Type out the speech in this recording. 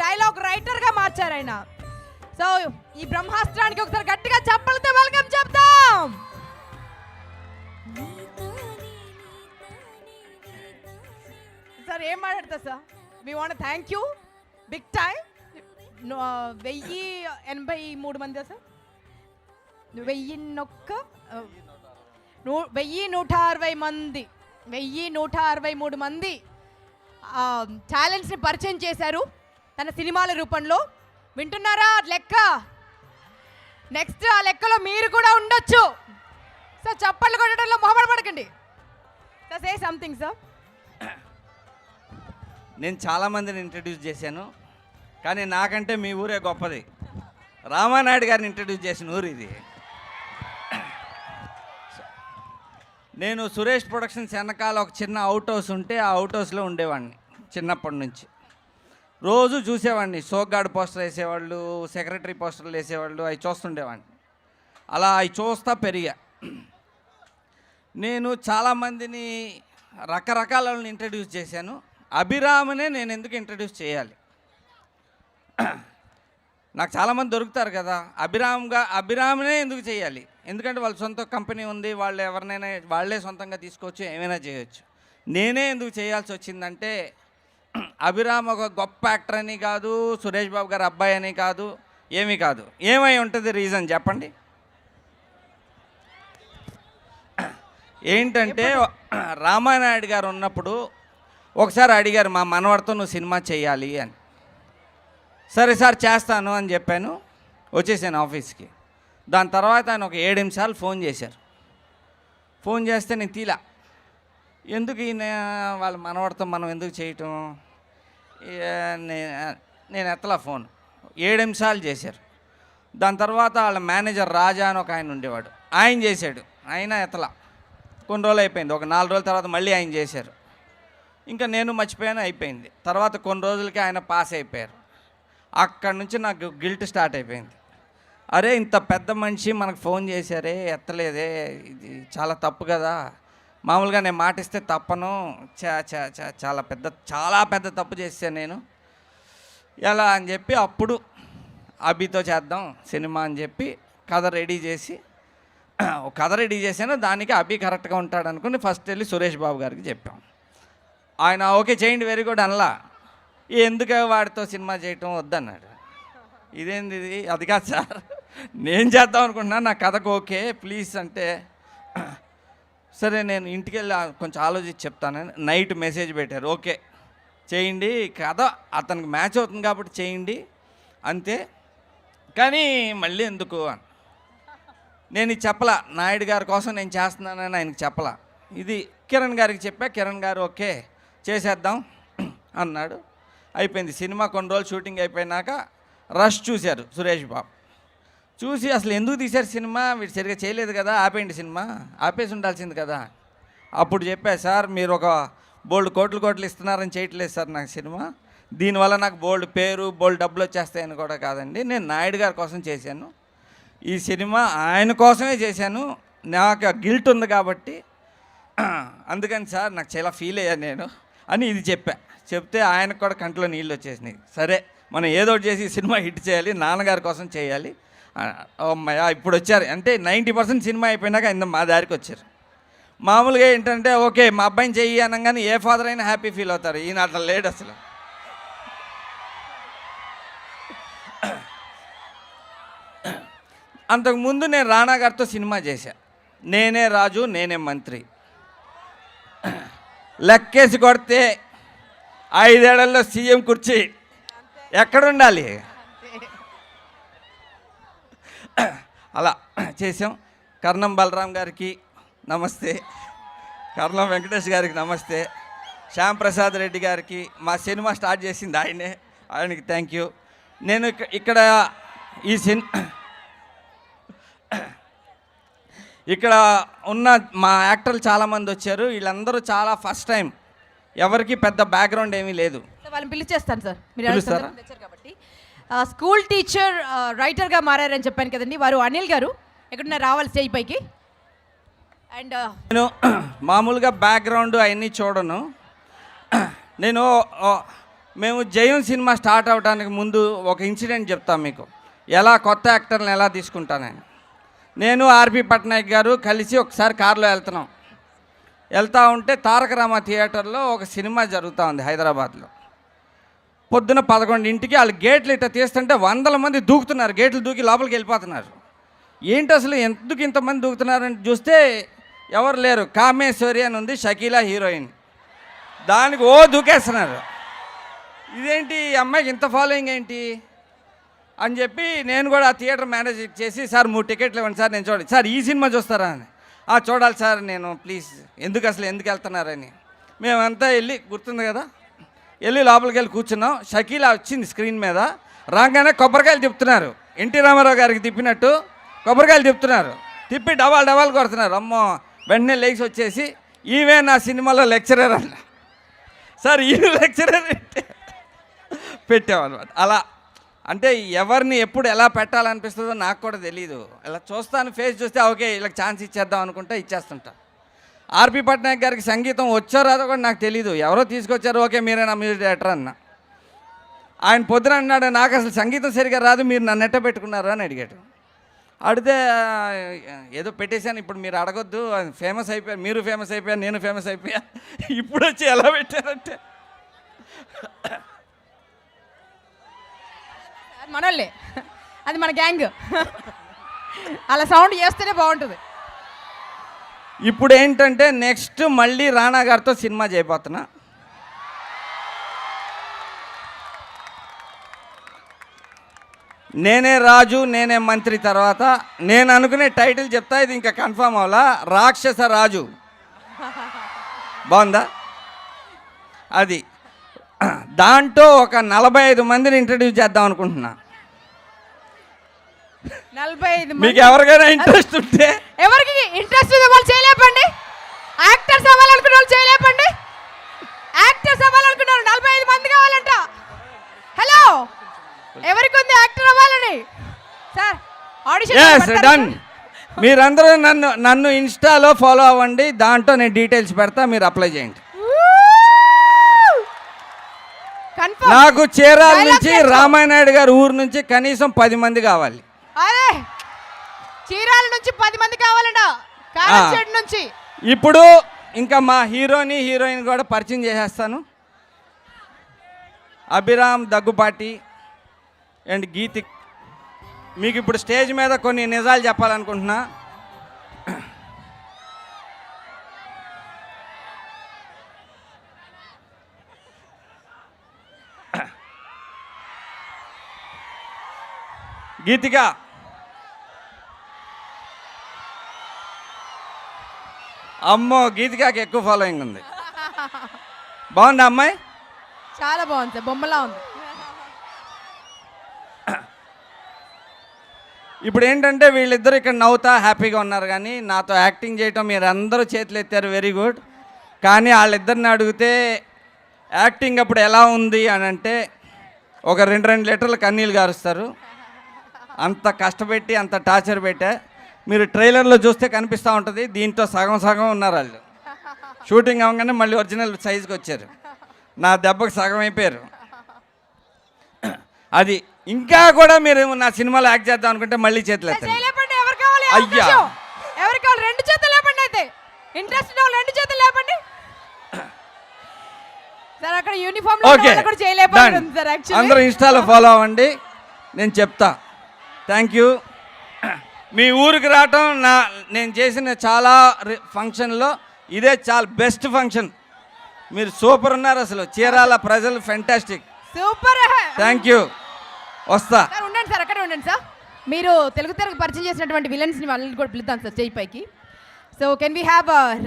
Dialogue రైటర్గా మార్చారు ఆయన. సో ఈ బ్రహ్మాస్త్రానికి ఒకసారి గట్టిగా చప్పలతో వెల్కమ్ చెప్తాం. సార్ ఏం మాట్లాడతా sir, we want thank you big time. 1083 మంది సార్, 1160 మంది, 1163 మంది టాలెంట్స్ని పరిచయం చేశారు తన సినిమాల రూపంలో. వింటున్నారా లెక్క? నెక్స్ట్ ఆ లెక్కలో మీరు కూడా ఉండొచ్చు. సార్ చప్పట్లు కొట్టడంలో మొహమాట పడకండి. Sir say something sir. నేను చాలామందిని ఇంట్రడ్యూస్ చేశాను, కానీ నాకంటే మీ ఊరే గొప్పది. రామానాయుడు గారిని ఇంట్రడ్యూస్ చేసిన ఊరు ఇది. నేను సురేష్ ప్రొడక్షన్స్ వెనకాల ఒక చిన్న అవుట్ హౌస్ ఉంటే ఆ అవుట్ హౌస్లో ఉండేవాడిని చిన్నప్పటి నుంచి. రోజు చూసేవాడిని. సోగ్గాడు పోస్టర్ వేసేవాళ్ళు, సెక్రటరీ పోస్టర్లు వేసేవాళ్ళు, అవి చూస్తుండేవాడిని. అలా అవి చూస్తా పెరిగా. నేను చాలామందిని రకరకాలను ఇంట్రడ్యూస్ చేశాను. అభిరామ్నే నేను ఎందుకు ఇంట్రడ్యూస్ చేయాలి? నాకు చాలామంది దొరుకుతారు కదా, అభిరామ్నే ఎందుకు చేయాలి? ఎందుకంటే వాళ్ళ సొంత కంపెనీ ఉంది, వాళ్ళు ఎవరినైనా వాళ్ళే సొంతంగా తీసుకోవచ్చు, ఏమైనా చేయొచ్చు. నేనే ఎందుకు చేయాల్సి వచ్చిందంటే, అభిరామ్ ఒక గొప్ప యాక్టర్ అని కాదు, సురేష్ బాబు గారు అబ్బాయి అని కాదు, ఏమీ కాదు. ఏమై ఉంటుంది రీజన్ చెప్పండి? ఏంటంటే రామానాయుడు గారు ఉన్నప్పుడు ఒకసారి అడిగారు, మా మనవడితో నువ్వు సినిమా చేయాలి అని. సరే సార్ చేస్తాను అని చెప్పాను, వచ్చేసాను ఆఫీస్కి. దాని తర్వాత ఆయన ఒక 7 నిమిషాలు ఫోన్ చేశారు. ఫోన్ చేస్తే నేను తీలా. ఎందుకు ఈయన వాళ్ళ మనవడితో మనం ఎందుకు చేయటం, నేను ఎత్తలా ఫోన్. 7 నిమిషాలు చేశారు. దాని తర్వాత వాళ్ళ మేనేజర్ రాజా అని ఒక ఆయన ఉండేవాడు, ఆయన చేశాడు, ఆయన ఎత్తలా. కొన్ని రోజులు అయిపోయింది. ఒక 4 రోజుల తర్వాత మళ్ళీ ఆయన చేశారు. ఇంకా నేను మర్చిపోయాను, అయిపోయింది. తర్వాత కొన్ని రోజులకి ఆయన పాస్ అయిపోయారు. అక్కడి నుంచి నాకు గిల్ట్ స్టార్ట్ అయిపోయింది. అరే ఇంత పెద్ద మనిషి మనకు ఫోన్ చేశారే, ఎత్తలేదే, ఇది చాలా తప్పు కదా. మామూలుగా నేను మాటిస్తే తప్పను, చాలా పెద్ద తప్పు చేశాను నేను. ఎలా అని చెప్పి అప్పుడు అభితో చేద్దాం సినిమా అని చెప్పి కథ రెడీ చేశాను. దానికి అభి కరెక్ట్గా ఉంటాడు అనుకుని ఫస్ట్ వెళ్ళి సురేష్ బాబు గారికి చెప్పాం. ఆయన ఓకే చేయండి, వెరీ గుడ్ అనలా. ఎందుకు వాడితో సినిమా చేయటం వద్దన్నాడు. ఇదేంది ఇది? అది కాదు సార్, నేను చేద్దాం అనుకుంటున్నాను, నా కథకు ఓకే ప్లీజ్ అంటే, సరే నేను ఇంటికి వెళ్ళి కొంచెం ఆలోచించి చెప్తానని నైట్ మెసేజ్ పెట్టారు. ఓకే చేయండి, కథ అతనికి మ్యాచ్ అవుతుంది కాబట్టి చేయండి అంతే, కానీ మళ్ళీ ఎందుకు అని నేను ఇది చెప్పలా. నాయుడు గారి కోసం నేను చేస్తున్నానని ఆయనకి చెప్పలా. ఇది కిరణ్ గారికి చెప్పా. కిరణ్ గారు ఓకే చేసేద్దాం అన్నాడు. అయిపోయింది. సినిమా కొన్ని రోజులు షూటింగ్ అయిపోయినాక రష్ చూశారు సురేష్ బాబు. చూసి అసలు ఎందుకు తీశారు సినిమా, వీడు సరిగ్గా చేయలేదు కదా, ఆపేయండి సినిమా, ఆపేసి ఉండాల్సింది కదా. అప్పుడు చెప్పా, సార్ మీరు ఒక బోల్డ్ కోట్లు ఇస్తున్నారని చేయట్లేదు సార్ నాకు సినిమా, దీనివల్ల నాకు బోల్డ్ పేరు బోల్డ్ డబ్బులు వచ్చేస్తాయని కూడా కాదండి, నేను నాయుడు గారి కోసం చేశాను, ఈ సినిమా ఆయన కోసమే చేశాను, నాకు గిల్ట్ ఉంది కాబట్టి అందుకని సార్ నాకు చాలా ఫీల్ అయ్యాను నేను అని ఇది చెప్తే ఆయనకు కూడా కంట్లో నీళ్ళు వచ్చేసినాయి. సరే మనం ఏదో ఒకటి చేసి సినిమా హిట్ చేయాలి, నాన్నగారి కోసం చేయాలి. అమ్మాయ ఇప్పుడు వచ్చారు అంటే 90% సినిమా అయిపోయినాక ఆయన మా దారికి వచ్చారు. మామూలుగా ఏంటంటే ఓకే మా అబ్బాయిని చెయ్యి అనగానే ఏ ఫాదర్ అయినా హ్యాపీ ఫీల్ అవుతారు, ఈయన అట్లా లేడు అసలు. అంతకుముందు నేను రాణా గారితో సినిమా చేశా, నేనే రాజు నేనే మంత్రి. లెక్కేసి కొడితే 5 ఏళ్లలో సీఎం కుర్చీ ఎక్కడుండాలి, అలా చేసాం. కర్ణం బలరాం గారికి నమస్తే, కర్ణం వెంకటేష్ గారికి నమస్తే, శ్యామ్ ప్రసాద్ రెడ్డి గారికి, మా సినిమా స్టార్ట్ చేసింది ఆయనే, ఆయనకి థ్యాంక్ యూ. నేను ఇక్కడ ఈ ఇక్కడ ఉన్న మా యాక్టర్లు చాలామంది వచ్చారు, వీళ్ళందరూ చాలా ఫస్ట్ టైం, ఎవరికి పెద్ద బ్యాక్గ్రౌండ్ ఏమీ లేదు. వాళ్ళని పిలిచేస్తాను సార్, మీరు తెచ్చారు కాబట్టి. స్కూల్ టీచర్ రైటర్గా మారారని చెప్పాను కదండి, వారు అనిల్ గారు ఎక్కడున్నా రావాలి స్టేజ్ పైకి. అండ్ నేను మామూలుగా బ్యాక్గ్రౌండ్ అవన్నీ చూడను, నేను మేము జయం సినిమా స్టార్ట్ అవడానికి ముందు ఒక ఇన్సిడెంట్ చెప్తాం మీకు, ఎలా కొత్త యాక్టర్లను ఎలా తీసుకుంటానని. నేను ఆర్పి పట్నాయక్ గారు కలిసి ఒకసారి కారులో వెళ్తూ ఉంటే తారక రామ థియేటర్లో ఒక సినిమా జరుగుతూ ఉంది హైదరాబాద్లో. పొద్దున 11ంటికి వాళ్ళు గేట్లు ఇట్లా తీస్తుంటే 100 మంది దూకుతున్నారు, గేట్లు దూకి లోపలికి వెళ్ళిపోతున్నారు. ఏంటి అసలు ఎందుకు ఇంతమంది దూకుతున్నారని చూస్తే ఎవరు లేరు, కామేశ్వరి అని ఉంది, షకీలా హీరోయిన్. దానికి దూకేస్తున్నారు. ఇదేంటి ఈ అమ్మాయికి ఇంత ఫాలోయింగ్ ఏంటి అని చెప్పి నేను కూడా ఆ థియేటర్ మేనేజ్ చేసి, సార్ 3 టికెట్లు ఇవ్వండి సార్, నేను చూడాలి సార్, ఈ సినిమా చూస్తారా అని. చూడాలి సార్ నేను, ప్లీజ్ ఎందుకు వెళ్తున్నారని. మేమంతా వెళ్ళి గుర్తుంది కదా, వెళ్ళి లోపలికి వెళ్ళి కూర్చున్నాం. షకీలా వచ్చింది స్క్రీన్ మీద, రాగానే కొబ్బరికాయలు తిప్పుతున్నారు, ఎన్టీ రామారావు గారికి తిప్పినట్టు కొబ్బరికాయలు తిప్పుతున్నారు, తిప్పి డబాలు కొడుతున్నారు. అమ్మో, వెంటనే లేచి వచ్చేసి, ఈవే నా సినిమాలో లెక్చరర్ అన్న. సార్ ఈ లెక్చరర్ పెట్టామన్నమాట. అలా అంటే ఎవరిని ఎప్పుడు ఎలా పెట్టాలనిపిస్తుందో నాకు కూడా తెలీదు. ఇలా చూస్తాను, ఫేస్ చూస్తే ఓకే ఇలా ఛాన్స్ ఇచ్చేద్దాం అనుకుంటే ఇచ్చేస్తుంటా. ఆర్పి పట్నాయక్ గారికి సంగీతం వచ్చో రాదో కూడా నాకు తెలీదు, ఎవరో తీసుకొచ్చారు, ఓకే మీరే నా మ్యూజిక్ డైరెక్టర్ అన్న. ఆయన పొద్దున అన్నాడు, నాకు అసలు సంగీతం సరిగా రాదు, మీరు నన్ను ఎట్ట పెట్టుకున్నారు అని అడిగాడు. అడిగితే ఏదో పెట్టేశాను, ఇప్పుడు మీరు అడగొద్దు, ఫేమస్ అయిపోయారు, మీరు ఫేమస్ అయిపోయారు, నేను ఫేమస్ అయిపోయా, ఇప్పుడు వచ్చి ఎలా పెట్టారంటే మనోళ్ళే, అది మన గ్యాంగ్, అలా సౌండ్ చేస్తేనే బాగుంటుంది. ఇప్పుడు ఏంటంటే నెక్స్ట్ మళ్ళీ రానా గారితో సినిమా చేయబోతున్నా. నేనే రాజు నేనే మంత్రి తర్వాత నేను అనుకునే టైటిల్ చెప్తా, ఇది ఇంకా కన్ఫర్మ్ అవ్వాలా, రాక్షస రాజు. బాగుందా? అది దాంట్లో ఒక 45 మందిని ఇంట్రడ్యూస్ చేద్దాం అనుకుంటున్నా. 45 మీకు ఎవరికైనా ఇంట్రెస్ట్ ఉంటే, ఎవరికి ఇంట్రెస్ట్ ఉంది వాళ్ళు చేయలేపండి, యాక్టర్స్ అవ్వాలనుకున్న వాళ్ళు చేయలేపండి, యాక్టర్స్ అవ్వాలనుకున్న వాళ్ళు 45 మంది కావాలంట. హలో, ఎవరికి ఉంది యాక్టర్ అవ్వాలని? Sir audition done. మీరందరూ నన్ను ఇన్స్టాలో ఫాలో అవ్వండి, దాంట్లో నేను డీటెయిల్స్ పెడతా, మీరు అప్లై చేయండి. నాకు చీరాల నుంచి రామానాయుడు గారి ఊరు నుంచి కనీసం 10 మంది కావాలి. అదే చీరాల నుంచి 10 మంది కావాలంట, కారంచేడు నుంచి. ఇప్పుడు ఇంకా మా హీరోయిన్ కూడా పరిచయం చేసేస్తాను. అభిరామ్ దగ్గుపాటి అండ్ గీతి. మీకు ఇప్పుడు స్టేజ్ మీద కొన్ని నిజాలు చెప్పాలనుకుంటున్నా. గీతిక, అమ్మో గీతికాకి ఎక్కువ ఫాలోయింగ్ ఉంది. బాగుందా అమ్మాయి? చాలా బాగుంది సార్, బొమ్మలా ఉంది. ఇప్పుడు ఏంటంటే వీళ్ళిద్దరు ఇక్కడ నవ్వుతా హ్యాపీగా ఉన్నారు, కానీ నాతో యాక్టింగ్ చేయటం మీరు అందరూ చేతులు ఎత్తారు, వెరీ గుడ్. కానీ వాళ్ళిద్దరిని అడిగితే యాక్టింగ్ అప్పుడు ఎలా ఉంది అని అంటే ఒక 2 లీటర్ల కన్నీళ్ళు గారుస్తారు. అంత కష్టపెట్టి అంత టార్చర్ పెట్టా. మీరు ట్రైలర్లో చూస్తే కనిపిస్తూ ఉంటుంది, దీంట్లో సగం ఉన్నారు వాళ్ళు. షూటింగ్ అవ్వగానే మళ్ళీ ఒరిజినల్ సైజుకి వచ్చారు, నా దెబ్బకి సగం అయిపోయారు. అది ఇంకా కూడా మీరు నా సినిమాలో యాక్ట్ చేద్దాం అనుకుంటే మళ్ళీ చేతులు ఎత్తండి. అయ్యా, ఎవరికి 2 చేతులు లేపండి, అయితే ఇంట్రెస్ట్ 2 చేతులు లేపండి సార్. అక్కడ యూనిఫామ్ కూడా చేయలేకపోతుంది సార్. యాక్చువల్లీ అందరూ ఇన్స్టాలో ఫాలో అవ్వండి, నేను చెప్తా. Thank you. మీ ఊరికి రావటం నేను చేసిన చాలా ఫంక్షన్లో ఇదే చాలా బెస్ట్ ఫంక్షన్. మీరు సూపర్ ఉన్నారు అసలు, చీరాల ప్రజలు ఫెంటాస్టిక్, సూపర్. Thank you. వస్తా సార్, ఉండండి సార్, అక్కడే ఉండండి సార్. మీరు తెలుగు పరిచయం చేసినటువంటి విలన్స్ని వాళ్ళని కూడా పిలుద్దాం సార్ చేయి పైకి. So can we have